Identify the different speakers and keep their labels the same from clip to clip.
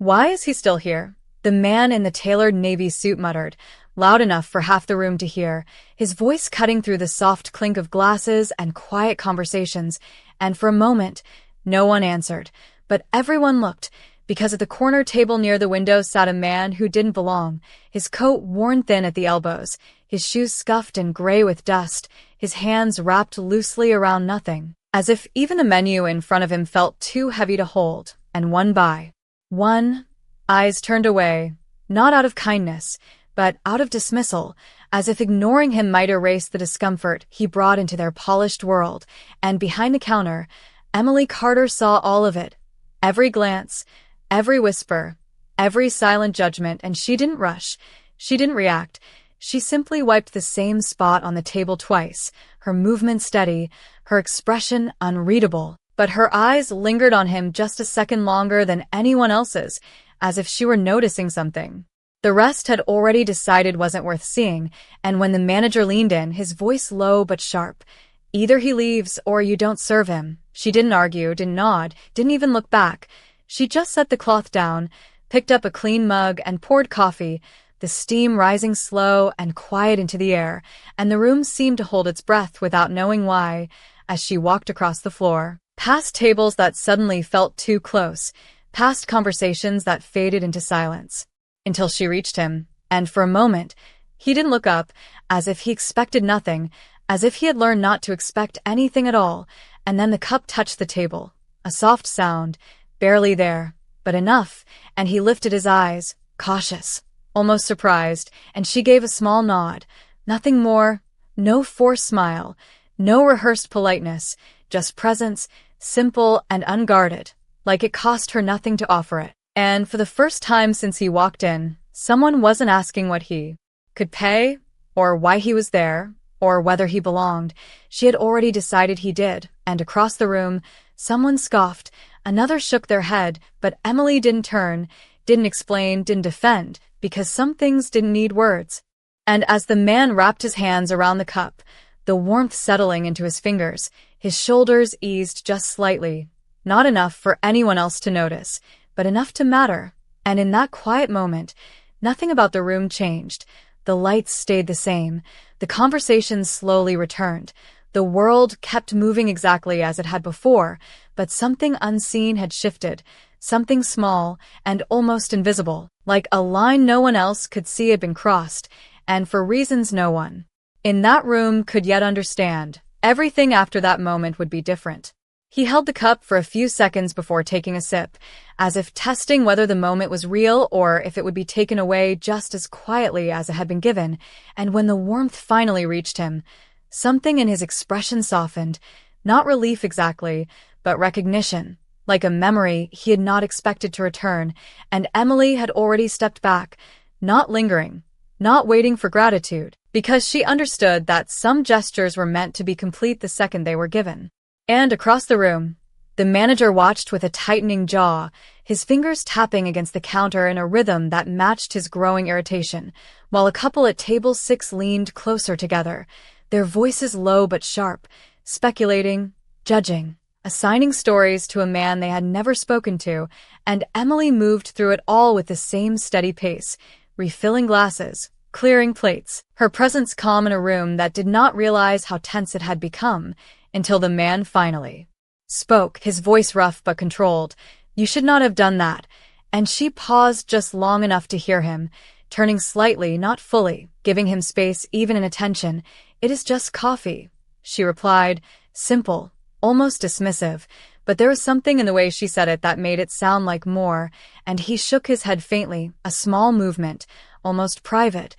Speaker 1: Why is he still here? The man in the tailored navy suit muttered, loud enough for half the room to hear, his voice cutting through the soft clink of glasses and quiet conversations, and for a moment, no one answered. But everyone looked, because at the corner table near the window sat a man who didn't belong, his coat worn thin at the elbows, his shoes scuffed and gray with dust, his hands wrapped loosely around nothing, as if even the menu in front of him felt too heavy to hold, and one by one, eyes turned away, not out of kindness, but out of dismissal, as if ignoring him might erase the discomfort he brought into their polished world, and behind the counter, Emily Carter saw all of it, every glance, every whisper, every silent judgment, and she didn't rush, she didn't react, she simply wiped the same spot on the table twice, her movement steady, her expression unreadable, but her eyes lingered on him just a second longer than anyone else's, as if she were noticing something. The rest had already decided wasn't worth seeing, and when the manager leaned in, his voice low but sharp, "Either he leaves or you don't serve him." She didn't argue, didn't nod, didn't even look back. She just set the cloth down, picked up a clean mug and poured coffee, the steam rising slow and quiet into the air, and the room seemed to hold its breath without knowing why, as she walked across the floor, past tables that suddenly felt too close, past conversations that faded into silence, until she reached him, and for a moment, he didn't look up, as if he expected nothing, as if he had learned not to expect anything at all, and then the cup touched the table, a soft sound, barely there, but enough, and he lifted his eyes, cautious, almost surprised, and she gave a small nod, nothing more, no forced smile, no rehearsed politeness, just presence, simple and unguarded, like it cost her nothing to offer it. And for the first time since he walked in, someone wasn't asking what he could pay, or why he was there, or whether he belonged. She had already decided he did, and across the room, someone scoffed, another shook their head, but Emily didn't turn, didn't explain, didn't defend, because some things didn't need words. And as the man wrapped his hands around the cup, the warmth settling into his fingers, his shoulders eased just slightly, not enough for anyone else to notice, but enough to matter, and in that quiet moment, nothing about the room changed. The lights stayed the same, the conversation slowly returned, the world kept moving exactly as it had before, but something unseen had shifted, something small and almost invisible, like a line no one else could see had been crossed, and for reasons no one in that room could yet understand. Everything after that moment would be different. He held the cup for a few seconds before taking a sip, as if testing whether the moment was real or if it would be taken away just as quietly as it had been given, and when the warmth finally reached him, something in his expression softened, not relief exactly, but recognition, like a memory he had not expected to return, and Emily had already stepped back, not lingering, not waiting for gratitude, because she understood that some gestures were meant to be complete the second they were given. And across the room, the manager watched with a tightening jaw, his fingers tapping against the counter in a rhythm that matched his growing irritation, while a couple at table 6 leaned closer together, their voices low but sharp, speculating, judging, assigning stories to a man they had never spoken to, and Emily moved through it all with the same steady pace, refilling glasses, clearing plates, her presence calm in a room that did not realize how tense it had become, until the man finally spoke, his voice rough but controlled. "You should not have done that." And she paused just long enough to hear him, turning slightly, not fully, giving him space even in attention. "It is just coffee," she replied, simple, almost dismissive, but there was something in the way she said it that made it sound like more, and he shook his head faintly, a small movement, almost private.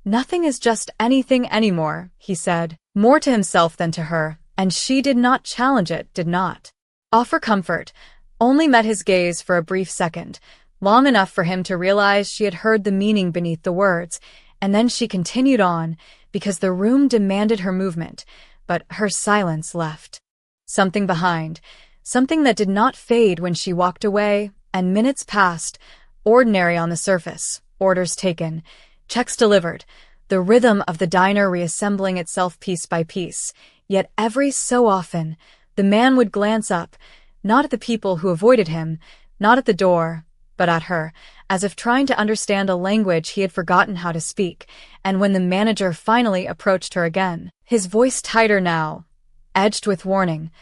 Speaker 1: "Nothing is just anything anymore," he said, more to himself than to her. And she did not challenge it, did not offer comfort, only met his gaze for a brief second, long enough for him to realize she had heard the meaning beneath the words, and then she continued on, because the room demanded her movement, but her silence left something behind, something that did not fade when she walked away, and minutes passed, ordinary on the surface, orders taken, checks delivered, the rhythm of the diner reassembling itself piece by piece. Yet every so often, the man would glance up, not at the people who avoided him, not at the door, but at her, as if trying to understand a language he had forgotten how to speak. And when the manager finally approached her again, his voice tighter now, edged with warning,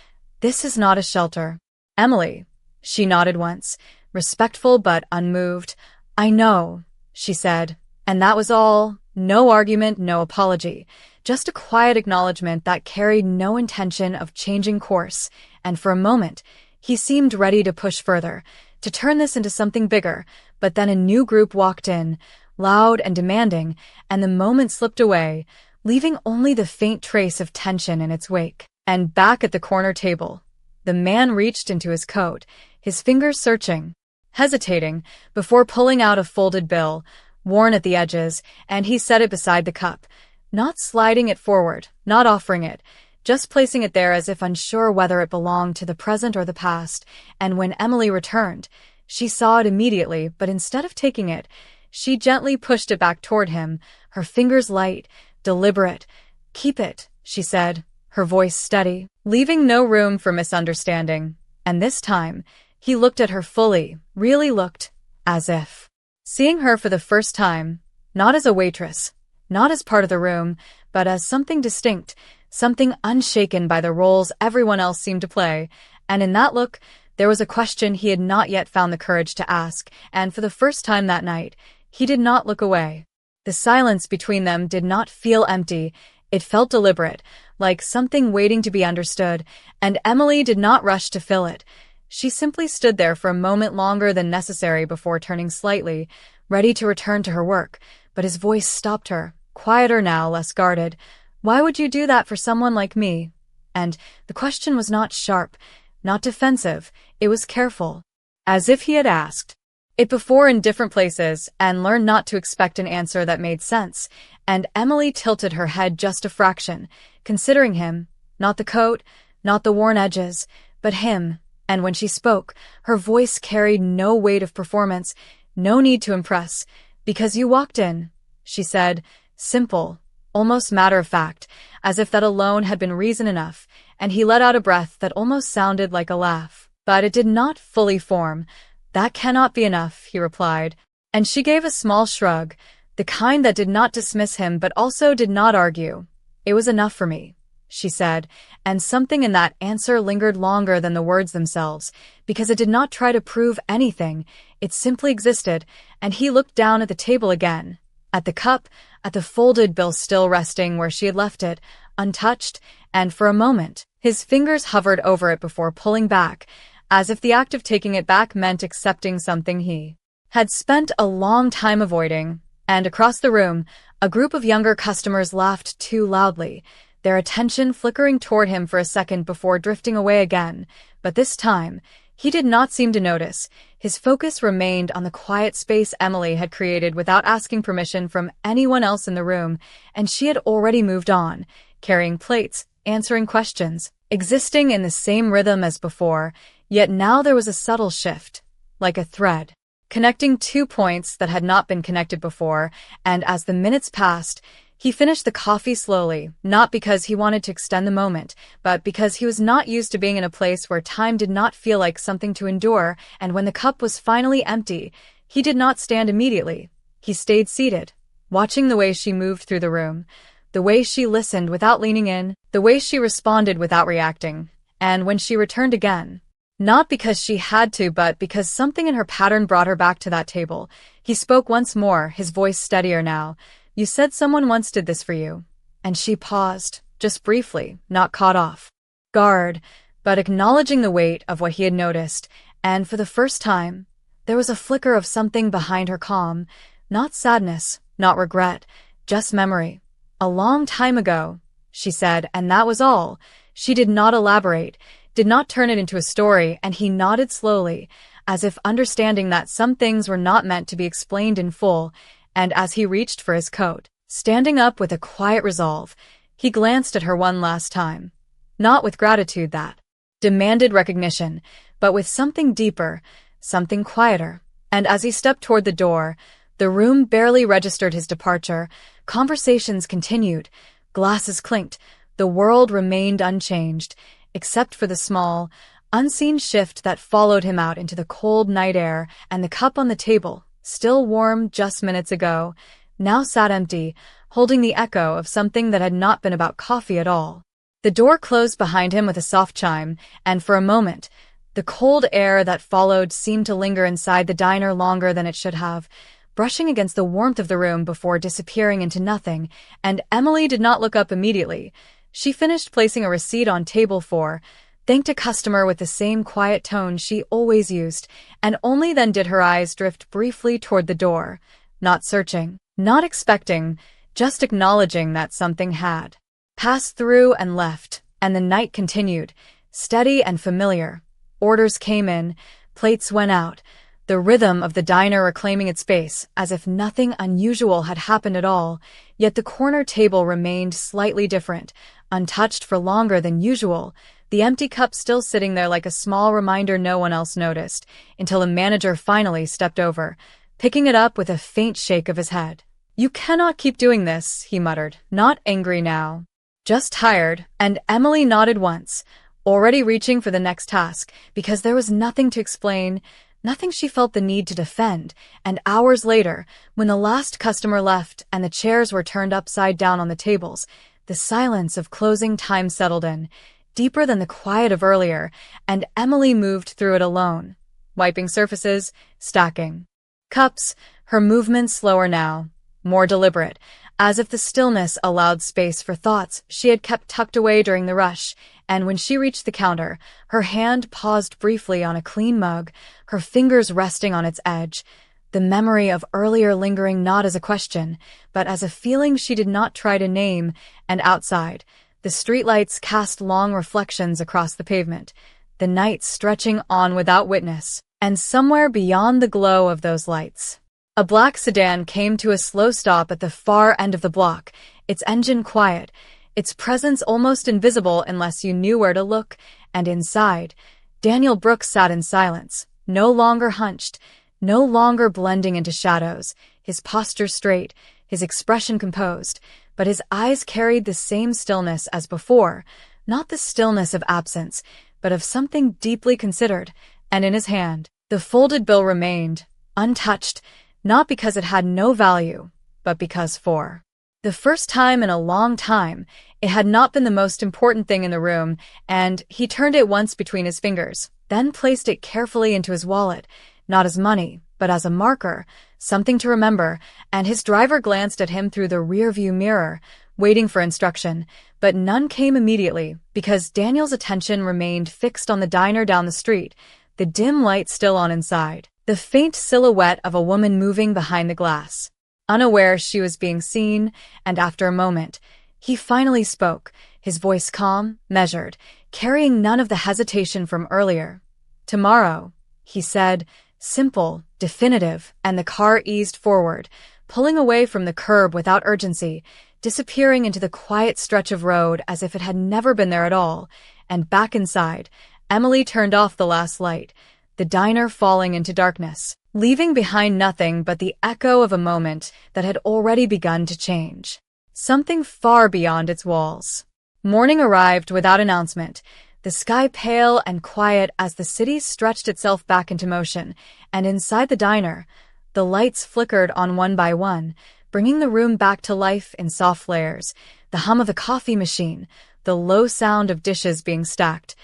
Speaker 1: "This is not a shelter." "Emily." She nodded once, respectful but unmoved. "I know," she said, and that was all. No argument, no apology, just a quiet acknowledgement that carried no intention of changing course. And for a moment, he seemed ready to push further, to turn this into something bigger, but then a new group walked in, loud and demanding, and the moment slipped away, leaving only the faint trace of tension in its wake. And back at the corner table, the man reached into his coat, his fingers searching, hesitating, before pulling out a folded bill, worn at the edges, and he set it beside the cup, not sliding it forward, not offering it, just placing it there as if unsure whether it belonged to the present or the past. And when Emily returned, she saw it immediately, but instead of taking it, she gently pushed it back toward him, her fingers light, deliberate. "Keep it," she said, her voice steady, leaving no room for misunderstanding. And this time, he looked at her fully, really looked, as if seeing her for the first time, not as a waitress, not as part of the room, but as something distinct, something unshaken by the roles everyone else seemed to play. And in that look, there was a question he had not yet found the courage to ask, and for the first time that night, he did not look away. The silence between them did not feel empty, it felt deliberate, like something waiting to be understood, and Emily did not rush to fill it. She simply stood there for a moment longer than necessary before turning slightly, ready to return to her work, but his voice stopped her, quieter now, less guarded. "Why would you do that for someone like me?" And the question was not sharp, not defensive, it was careful, as if he had asked it before in different places and learned not to expect an answer that made sense. And Emily tilted her head just a fraction, considering him, not the coat, not the worn edges, but him. And when she spoke, her voice carried no weight of performance, no need to impress. "Because you walked in," she said, simple, almost matter-of-fact, as if that alone had been reason enough, and he let out a breath that almost sounded like a laugh. But it did not fully form. "That cannot be enough," he replied, and she gave a small shrug, the kind that did not dismiss him but also did not argue. "It was enough for me," she said, and something in that answer lingered longer than the words themselves, because it did not try to prove anything, it simply existed. And he looked down at the table again, at the cup, at the folded bill still resting where she had left it, untouched, and for a moment, his fingers hovered over it before pulling back, as if the act of taking it back meant accepting something he had spent a long time avoiding. And across the room, a group of younger customers laughed too loudly, their attention flickering toward him for a second before drifting away again. But this time, he did not seem to notice. His focus remained on the quiet space Emily had created without asking permission from anyone else in the room, and she had already moved on, carrying plates, answering questions, existing in the same rhythm as before. Yet now there was a subtle shift, like a thread, connecting two points that had not been connected before. And as the minutes passed, he finished the coffee slowly, not because he wanted to extend the moment, but because he was not used to being in a place where time did not feel like something to endure. And when the cup was finally empty, he did not stand immediately. He stayed seated, watching the way she moved through the room, the way she listened without leaning in, the way she responded without reacting. And when she returned again, not because she had to, but because something in her pattern brought her back to that table, he spoke once more, his voice steadier now. "You said someone once did this for you." And she paused, just briefly, not caught off guard, but acknowledging the weight of what he had noticed. And for the first time, there was a flicker of something behind her calm, not sadness, not regret, just memory. "A long time ago," she said, and that was all. She did not elaborate, did not turn it into a story, and he nodded slowly, as if understanding that some things were not meant to be explained in full. And as he reached for his coat, standing up with a quiet resolve, he glanced at her one last time, not with gratitude that demanded recognition, but with something deeper, something quieter. And as he stepped toward the door, the room barely registered his departure. Conversations continued, glasses clinked, the world remained unchanged, except for the small, unseen shift that followed him out into the cold night air, and the cup on the table, still warm just minutes ago, now sat empty, holding the echo of something that had not been about coffee at all. The door closed behind him with a soft chime, and for a moment, the cold air that followed seemed to linger inside the diner longer than it should have, brushing against the warmth of the room before disappearing into nothing, and Emily did not look up immediately. She finished placing a receipt on table 4, thanked a customer with the same quiet tone she always used, and only then did her eyes drift briefly toward the door, not searching, not expecting, just acknowledging that something had passed through and left, and the night continued, steady and familiar. Orders came in, plates went out, the rhythm of the diner reclaiming its space, as if nothing unusual had happened at all, yet the corner table remained slightly different, untouched for longer than usual, the empty cup still sitting there like a small reminder no one else noticed, until the manager finally stepped over, picking it up with a faint shake of his head. "You cannot keep doing this," he muttered, not angry now, just tired, and Emily nodded once, already reaching for the next task, because there was nothing to explain, nothing she felt the need to defend, and hours later, when the last customer left and the chairs were turned upside down on the tables, the silence of closing time settled in, deeper than the quiet of earlier, and Emily moved through it alone, wiping surfaces, stacking cups, her movements slower now, more deliberate, as if the stillness allowed space for thoughts she had kept tucked away during the rush, and when she reached the counter, her hand paused briefly on a clean mug, her fingers resting on its edge, the memory of earlier lingering not as a question, but as a feeling she did not try to name, and outside, the streetlights cast long reflections across the pavement, the night stretching on without witness, and somewhere beyond the glow of those lights, a black sedan came to a slow stop at the far end of the block, its engine quiet, its presence almost invisible unless you knew where to look, and inside, Daniel Brooks sat in silence, no longer hunched, no longer blending into shadows, his posture straight, his expression composed, but his eyes carried the same stillness as before, not the stillness of absence, but of something deeply considered, and in his hand, the folded bill remained, untouched, not because it had no value, but because for the first time in a long time, it had not been the most important thing in the room, and he turned it once between his fingers, then placed it carefully into his wallet, not as money, but as a marker, something to remember, and his driver glanced at him through the rearview mirror, waiting for instruction, but none came immediately, because Daniel's attention remained fixed on the diner down the street, the dim light still on inside, the faint silhouette of a woman moving behind the glass. Unaware she was being seen, and after a moment, he finally spoke, his voice calm, measured, carrying none of the hesitation from earlier. "Tomorrow," he said, simple, definitive, and the car eased forward, pulling away from the curb without urgency, disappearing into the quiet stretch of road as if it had never been there at all, and back inside, Emily turned off the last light, the diner falling into darkness, leaving behind nothing but the echo of a moment that had already begun to change. Something far beyond its walls. Morning arrived without announcement, the sky pale and quiet as the city stretched itself back into motion, and inside the diner, the lights flickered on one by one, bringing the room back to life in soft layers, the hum of the coffee machine, the low sound of dishes being stacked,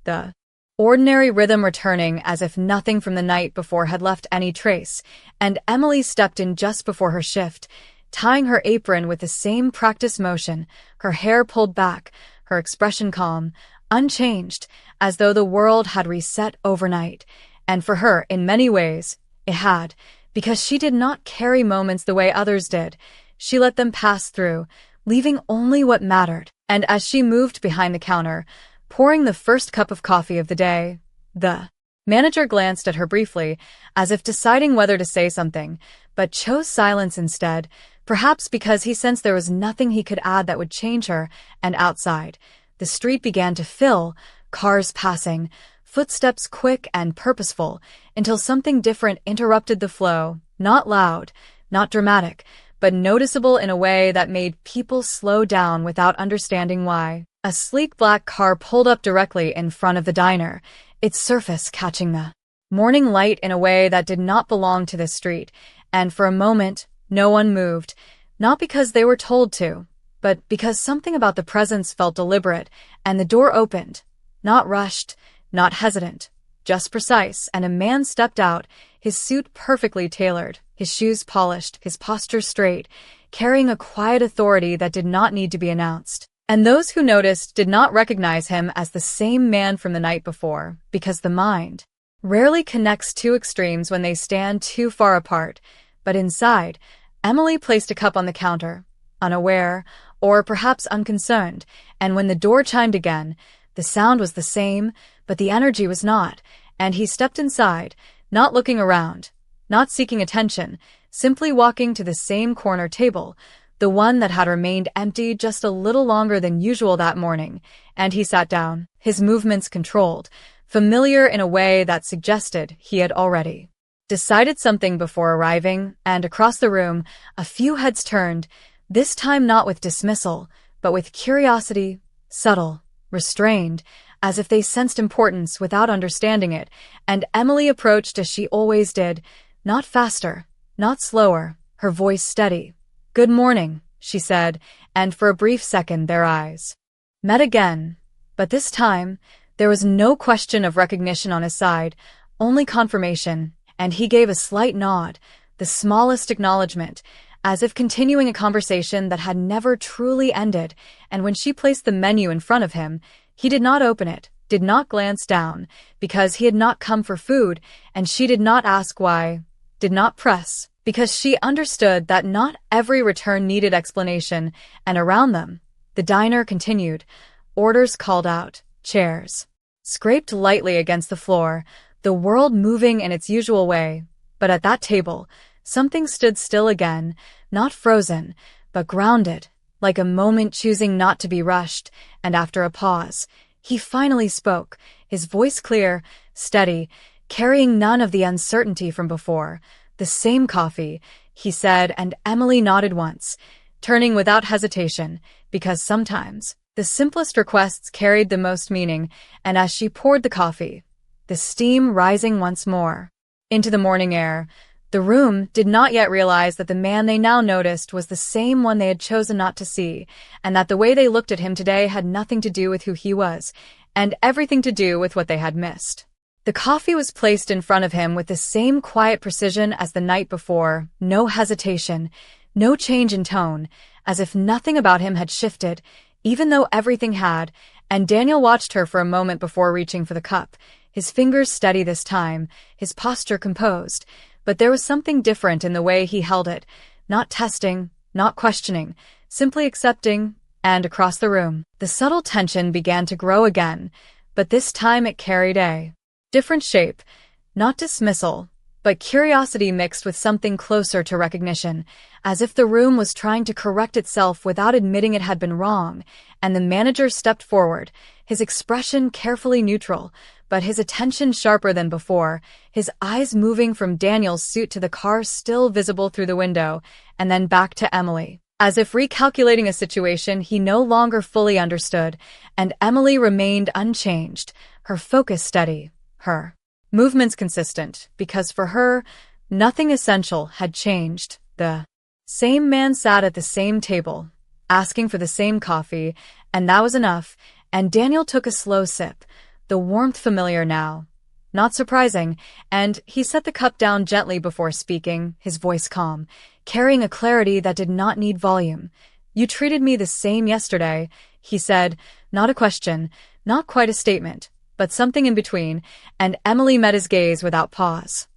Speaker 1: the ordinary rhythm returning as if nothing from the night before had left any trace, and Emily stepped in just before her shift, tying her apron with the same practiced motion, her hair pulled back, her expression calm, unchanged, as though the world had reset overnight. And for her, in many ways, it had, because she did not carry moments the way others did. She let them pass through, leaving only what mattered. And as she moved behind the counter, pouring the first cup of coffee of the day, the manager glanced at her briefly, as if deciding whether to say something, but chose silence instead, perhaps because he sensed there was nothing he could add that would change her, and outside, the street began to fill, cars passing, footsteps quick and purposeful, until something different interrupted the flow, not loud, not dramatic, but noticeable in a way that made people slow down without understanding why. A sleek black car pulled up directly in front of the diner, its surface catching the morning light in a way that did not belong to this street, and for a moment, no one moved, not because they were told to, but because something about the presence felt deliberate, and the door opened. Not rushed, not hesitant, just precise, and a man stepped out, his suit perfectly tailored, his shoes polished, his posture straight, carrying a quiet authority that did not need to be announced. And those who noticed did not recognize him as the same man from the night before, because the mind rarely connects two extremes when they stand too far apart. But inside, Emily placed a cup on the counter, unaware, or perhaps unconcerned, and when the door chimed again, the sound was the same, but the energy was not, and he stepped inside, not looking around, not seeking attention, simply walking to the same corner table, the one that had remained empty just a little longer than usual that morning, and he sat down, his movements controlled, familiar in a way that suggested he had already decided something before arriving, and across the room, a few heads turned, this time not with dismissal, but with curiosity, subtle, restrained, as if they sensed importance without understanding it, and Emily approached as she always did, not faster, not slower, her voice steady. "Good morning," she said, and for a brief second their eyes met again, but this time there was no question of recognition on his side, only confirmation, and he gave a slight nod, the smallest acknowledgement, as if continuing a conversation that had never truly ended, and when she placed the menu in front of him, he did not open it, did not glance down, because he had not come for food, and she did not ask why, did not press, because she understood that not every return needed explanation, and around them, the diner continued, orders called out, chairs scraped lightly against the floor, the world moving in its usual way, but at that table, something stood still again, not frozen, but grounded, like a moment choosing not to be rushed, and after a pause, he finally spoke, his voice clear, steady, carrying none of the uncertainty from before. "The same coffee," he said, and Emily nodded once, turning without hesitation, because sometimes the simplest requests carried the most meaning, and as she poured the coffee, the steam rising once more into the morning air, the room did not yet realize that the man they now noticed was the same one they had chosen not to see, and that the way they looked at him today had nothing to do with who he was, and everything to do with what they had missed. The coffee was placed in front of him with the same quiet precision as the night before, no hesitation, no change in tone, as if nothing about him had shifted, even though everything had, and Daniel watched her for a moment before reaching for the cup, his fingers steady this time, his posture composed, but there was something different in the way he held it, not testing, not questioning, simply accepting, and across the room, the subtle tension began to grow again, but this time it carried a different shape, not dismissal, but curiosity mixed with something closer to recognition, as if the room was trying to correct itself without admitting it had been wrong, and the manager stepped forward, his expression carefully neutral, but his attention sharper than before, his eyes moving from Daniel's suit to the car still visible through the window, and then back to Emily, as if recalculating a situation he no longer fully understood, and Emily remained unchanged, her focus steady, her movements consistent, because for her, nothing essential had changed. The same man sat at the same table, asking for the same coffee, and that was enough, and Daniel took a slow sip, the warmth familiar now. Not surprising, and he set the cup down gently before speaking, his voice calm, carrying a clarity that did not need volume. "You treated me the same yesterday," he said, not a question, not quite a statement, but something in between, and Emily met his gaze without pause.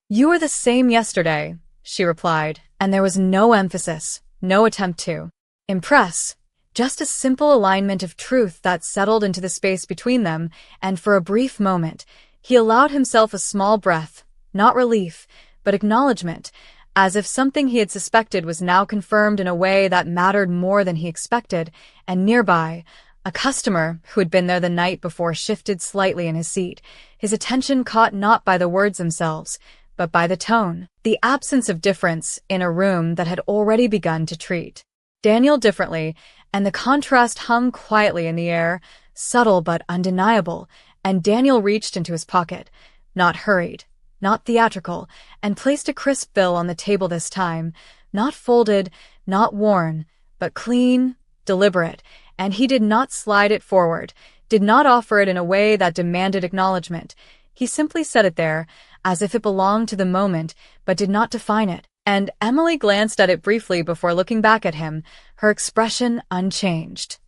Speaker 1: "You were the same yesterday," she replied, and there was no emphasis, no attempt to impress, just a simple alignment of truth that settled into the space between them, and for a brief moment, he allowed himself a small breath, not relief, but acknowledgement, as if something he had suspected was now confirmed in a way that mattered more than he expected, and nearby, a customer who had been there the night before shifted slightly in his seat, his attention caught not by the words themselves, but by the tone, the absence of difference in a room that had already begun to treat Daniel differently, and the contrast hung quietly in the air, subtle but undeniable, and Daniel reached into his pocket, not hurried, not theatrical, and placed a crisp bill on the table this time, not folded, not worn, but clean, deliberate, and he did not slide it forward, did not offer it in a way that demanded acknowledgement. He simply set it there, as if it belonged to the moment, but did not define it. And Emily glanced at it briefly before looking back at him, her expression unchanged.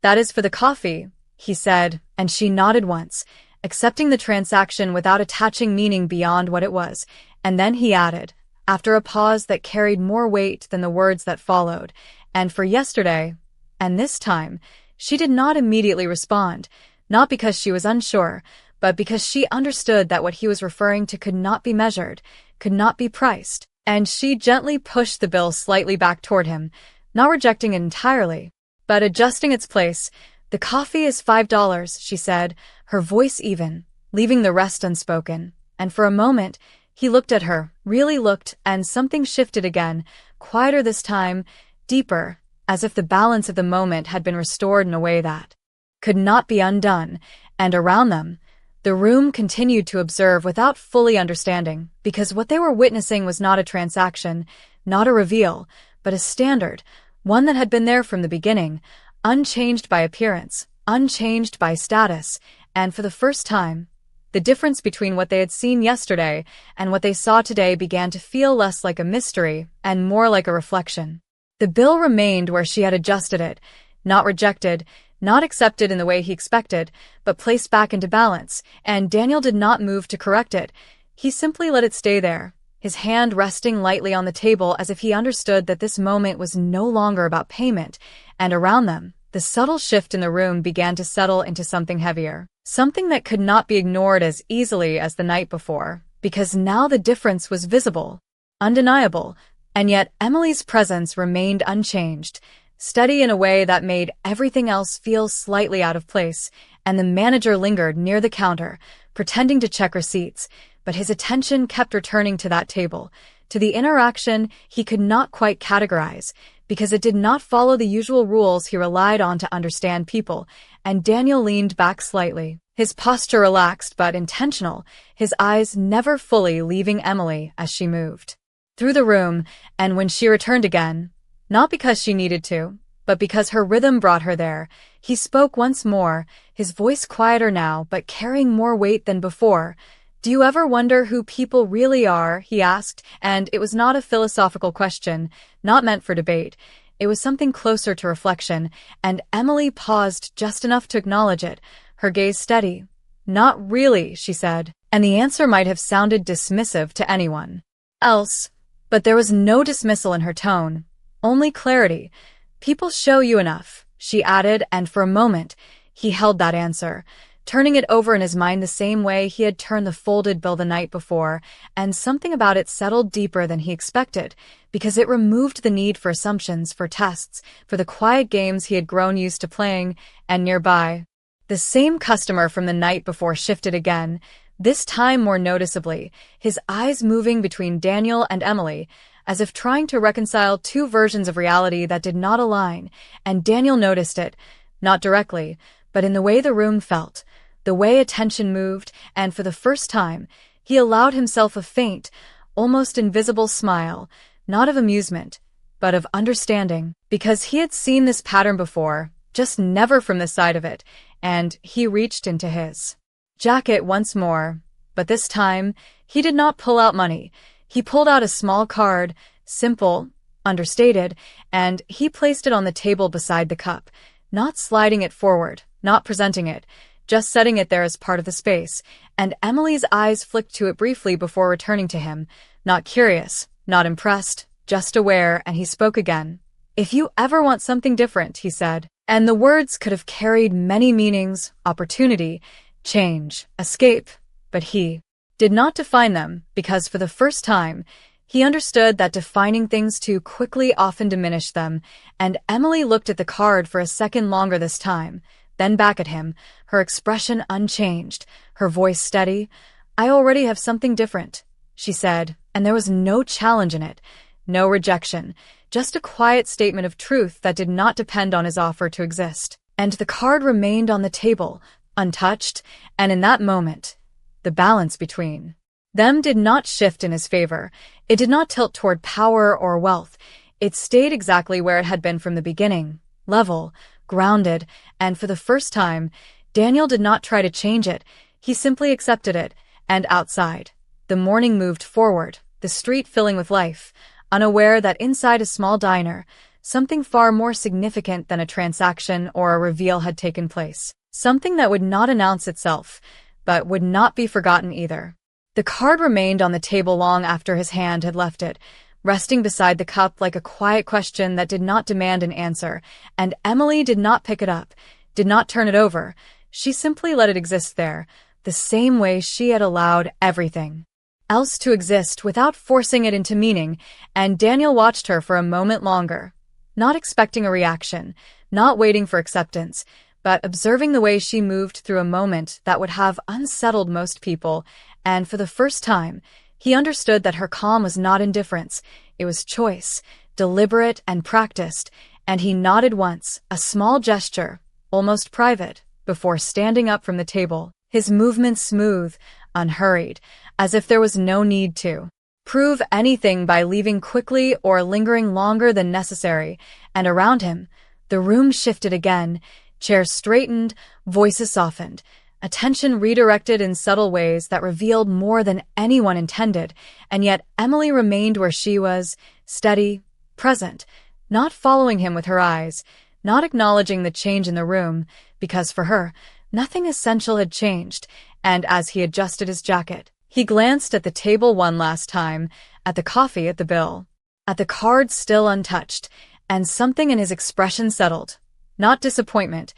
Speaker 1: "That is for the coffee," he said, and she nodded once, accepting the transaction without attaching meaning beyond what it was. And then he added, after a pause that carried more weight than the words that followed, "And for yesterday." And this time, she did not immediately respond, not because she was unsure, but because she understood that what he was referring to could not be measured, could not be priced. And she gently pushed the bill slightly back toward him, not rejecting it entirely, but adjusting its place. "The coffee is $5, she said, her voice even, leaving the rest unspoken. And for a moment, he looked at her, really looked, and something shifted again, quieter this time, deeper, as if the balance of the moment had been restored in a way that could not be undone. And around them, the room continued to observe without fully understanding, because what they were witnessing was not a transaction, not a reveal, but a standard, one that had been there from the beginning, unchanged by appearance, unchanged by status, and for the first time, the difference between what they had seen yesterday and what they saw today began to feel less like a mystery and more like a reflection. The bill remained where she had adjusted it, not rejected, not accepted in the way he expected, but placed back into balance, and Daniel did not move to correct it. He simply let it stay there, his hand resting lightly on the table as if he understood that this moment was no longer about payment, and around them, the subtle shift in the room began to settle into something heavier, something that could not be ignored as easily as the night before, because now the difference was visible, undeniable, and yet Emily's presence remained unchanged, steady in a way that made everything else feel slightly out of place, and the manager lingered near the counter, pretending to check receipts, but his attention kept returning to that table, to the interaction he could not quite categorize, because it did not follow the usual rules he relied on to understand people, and Daniel leaned back slightly, his posture relaxed but intentional, his eyes never fully leaving Emily as she moved through the room, and when she returned again, not because she needed to, but because her rhythm brought her there, he spoke once more, his voice quieter now but carrying more weight than before. "Do you ever wonder who people really are?" he asked, and it was not a philosophical question, not meant for debate. It was something closer to reflection, and Emily paused just enough to acknowledge it, her gaze steady. "Not really," she said, and the answer might have sounded dismissive to anyone else, but there was no dismissal in her tone, only clarity. "People show you enough," she added, and for a moment, he held that answer, turning it over in his mind the same way he had turned the folded bill the night before, and something about it settled deeper than he expected, because it removed the need for assumptions, for tests, for the quiet games he had grown used to playing, and nearby, the same customer from the night before shifted again, this time more noticeably, his eyes moving between Daniel and Emily, as if trying to reconcile two versions of reality that did not align, and Daniel noticed it, not directly, but in the way the room felt, the way attention moved, and for the first time, he allowed himself a faint, almost invisible smile, not of amusement, but of understanding, because he had seen this pattern before, just never from the side of it, and he reached into his jacket once more, but this time, he did not pull out money. He pulled out a small card, simple, understated, and he placed it on the table beside the cup, not sliding it forward, not presenting it, just setting it there as part of the space, and Emily's eyes flicked to it briefly before returning to him, not curious, not impressed, just aware, and he spoke again. "If you ever want something different," he said, and the words could have carried many meanings, opportunity, change, escape, but he did not define them, because for the first time, he understood that defining things too quickly often diminished them, and Emily looked at the card for a second longer this time, then back at him, her expression unchanged, her voice steady. "I already have something different," she said, and there was no challenge in it, no rejection, just a quiet statement of truth that did not depend on his offer to exist. And the card remained on the table, untouched, and in that moment, the balance between them did not shift in his favor. It did not tilt toward power or wealth. It stayed exactly where it had been from the beginning, level, grounded, and for the first time, Daniel did not try to change it. He simply accepted it, and outside, the morning moved forward, the street filling with life, unaware that inside a small diner, something far more significant than a transaction or a reveal had taken place. Something that would not announce itself, but would not be forgotten either. The card remained on the table long after his hand had left it, resting beside the cup like a quiet question that did not demand an answer, and Emily did not pick it up, did not turn it over. She simply let it exist there, the same way she had allowed everything else to exist without forcing it into meaning, and Daniel watched her for a moment longer, not expecting a reaction, not waiting for acceptance, but observing the way she moved through a moment that would have unsettled most people, and for the first time, he understood that her calm was not indifference, it was choice, deliberate and practiced, and he nodded once, a small gesture, almost private, before standing up from the table, his movements smooth, unhurried, as if there was no need to prove anything by leaving quickly or lingering longer than necessary, and around him, the room shifted again, chairs straightened, voices softened, attention redirected in subtle ways that revealed more than anyone intended, and yet Emily remained where she was, steady, present, not following him with her eyes, not acknowledging the change in the room, because for her, nothing essential had changed, and as he adjusted his jacket, he glanced at the table one last time, at the coffee, at the bill, at the card still untouched, and something in his expression settled. Not disappointment,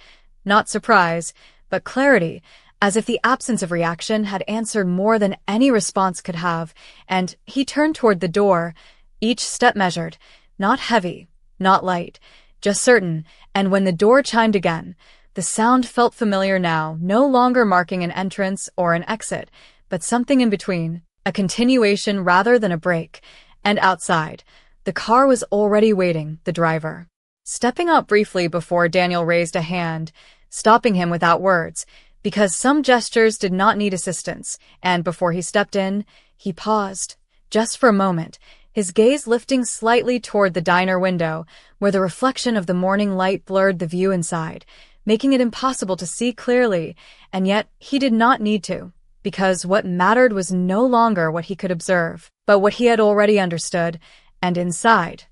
Speaker 1: not surprise, but clarity, as if the absence of reaction had answered more than any response could have, and he turned toward the door, each step measured, not heavy, not light, just certain, and when the door chimed again, the sound felt familiar now, no longer marking an entrance or an exit, but something in between, a continuation rather than a break, and outside, the car was already waiting, the driver stepping up briefly before Daniel raised a hand, stopping him without words, because some gestures did not need assistance, and before he stepped in, he paused, just for a moment, his gaze lifting slightly toward the diner window, where the reflection of the morning light blurred the view inside, making it impossible to see clearly, and yet he did not need to, because what mattered was no longer what he could observe, but what he had already understood, and inside,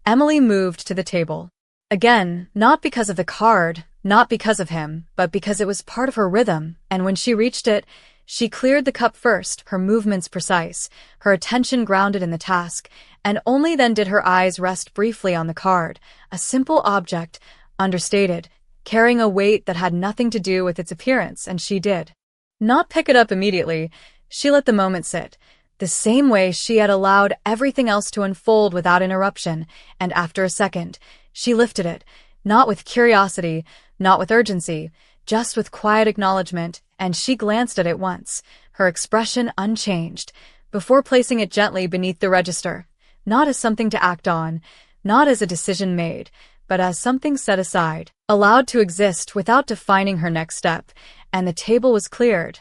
Speaker 1: Emily moved to the table. Again, not because of the card, not because of him, but because it was part of her rhythm, and when she reached it, she cleared the cup first, her movements precise, her attention grounded in the task, and only then did her eyes rest briefly on the card, a simple object, understated, carrying a weight that had nothing to do with its appearance, and she did not pick it up immediately. She let the moment sit, the same way she had allowed everything else to unfold without interruption, and after a second, she lifted it, not with curiosity, not with urgency, just with quiet acknowledgement, and she glanced at it once, her expression unchanged, before placing it gently beneath the register, not as something to act on, not as a decision made, but as something set aside, allowed to exist without defining her next step, and the table was cleared.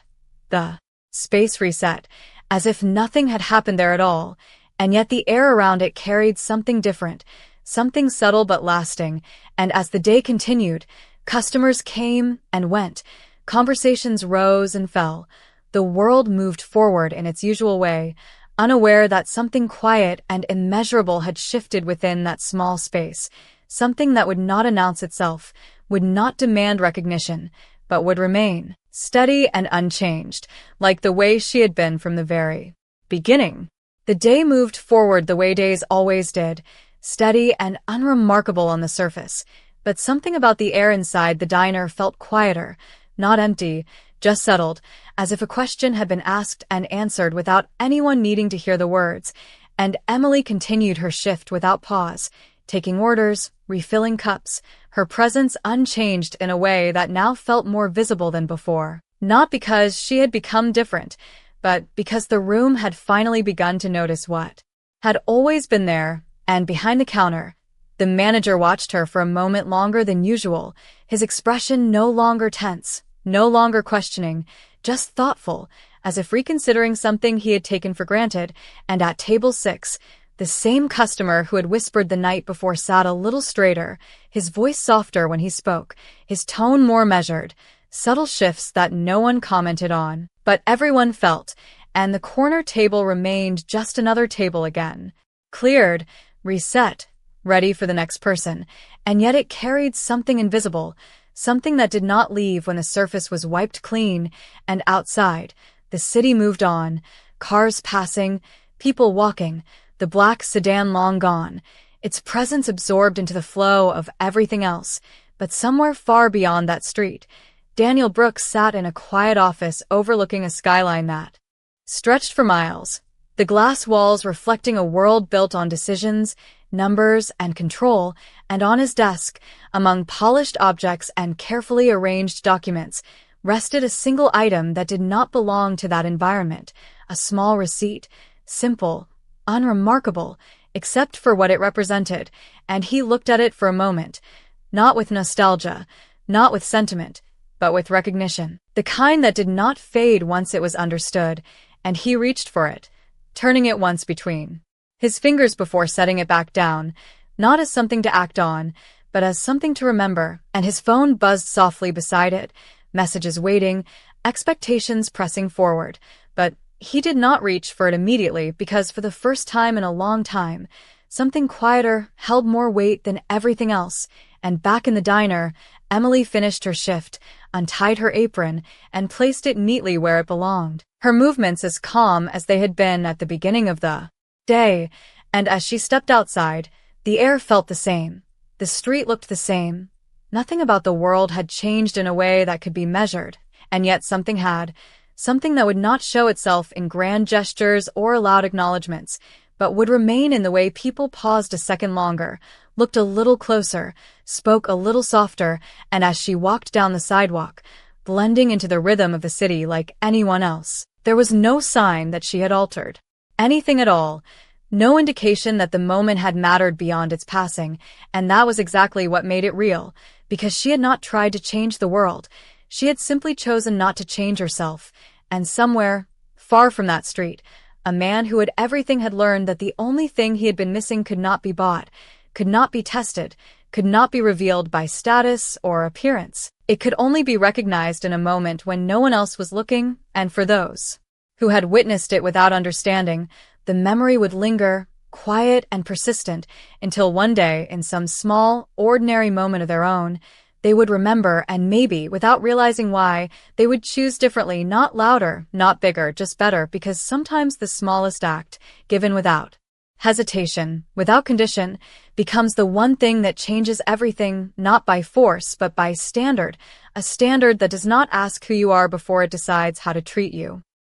Speaker 1: The space reset, as if nothing had happened there at all, and yet the air around it carried something different, something subtle but lasting, and as the day continued, customers came and went, conversations rose and fell, the world moved forward in its usual way, unaware that something quiet and immeasurable had shifted within that small space, something that would not announce itself, would not demand recognition, but would remain, steady and unchanged, like the way she had been from the very beginning. The day moved forward the way days always did, steady and unremarkable on the surface, but something about the air inside the diner felt quieter, not empty, just settled, as if a question had been asked and answered without anyone needing to hear the words, and Emily continued her shift without pause, taking orders, refilling cups, her presence unchanged in a way that now felt more visible than before, not because she had become different, but because the room had finally begun to notice what had always been there. And behind the counter, the manager watched her for a moment longer than usual, his expression no longer tense, no longer questioning, just thoughtful, as if reconsidering something he had taken for granted. And at table 6, the same customer who had whispered the night before sat a little straighter, his voice softer when he spoke, his tone more measured, subtle shifts that no one commented on, but everyone felt, and the corner table remained just another table again. Cleared, reset, ready for the next person, and yet it carried something invisible, something that did not leave when the surface was wiped clean. And outside, the city moved on, cars passing, people walking, the black sedan long gone, its presence absorbed into the flow of everything else. But somewhere far beyond that street, Daniel Brooks sat in a quiet office overlooking a skyline that stretched for miles, the glass walls reflecting a world built on decisions, numbers, and control. And on his desk, among polished objects and carefully arranged documents, rested a single item that did not belong to that environment, a small receipt, simple, unremarkable, except for what it represented. And he looked at it for a moment, not with nostalgia, not with sentiment, but with recognition, the kind that did not fade once it was understood. And he reached for it, turning it once between his fingers before setting it back down, not as something to act on, but as something to remember. And his phone buzzed softly beside it, messages waiting, expectations pressing forward. But he did not reach for it immediately because for the first time in a long time, something quieter held more weight than everything else. And back in the diner, Emily finished her shift, untied her apron, and placed it neatly where it belonged, her movements as calm as they had been at the beginning of the day. And as she stepped outside, the air felt the same. The street looked the same. Nothing about the world had changed in a way that could be measured, and yet something had, something that would not show itself in grand gestures or loud acknowledgments, but would remain in the way people paused a second longer, looked a little closer, spoke a little softer. And as she walked down the sidewalk, blending into the rhythm of the city like anyone else, there was no sign that she had altered anything at all, no indication that the moment had mattered beyond its passing. And that was exactly what made it real, because she had not tried to change the world. She had simply chosen not to change herself. And somewhere, far from that street, a man who had everything had learned that the only thing he had been missing could not be bought, could not be tested, could not be revealed by status or appearance. It could only be recognized in a moment when no one else was looking. And for those who had witnessed it without understanding, the memory would linger, quiet and persistent, until one day, in some small, ordinary moment of their own, they would remember, and maybe, without realizing why, they would choose differently, not louder, not bigger, just better, because sometimes the smallest act, given without hesitation, without condition, becomes the one thing that changes everything, not by force, but by standard, a standard that does not ask who you are before it decides how to treat you.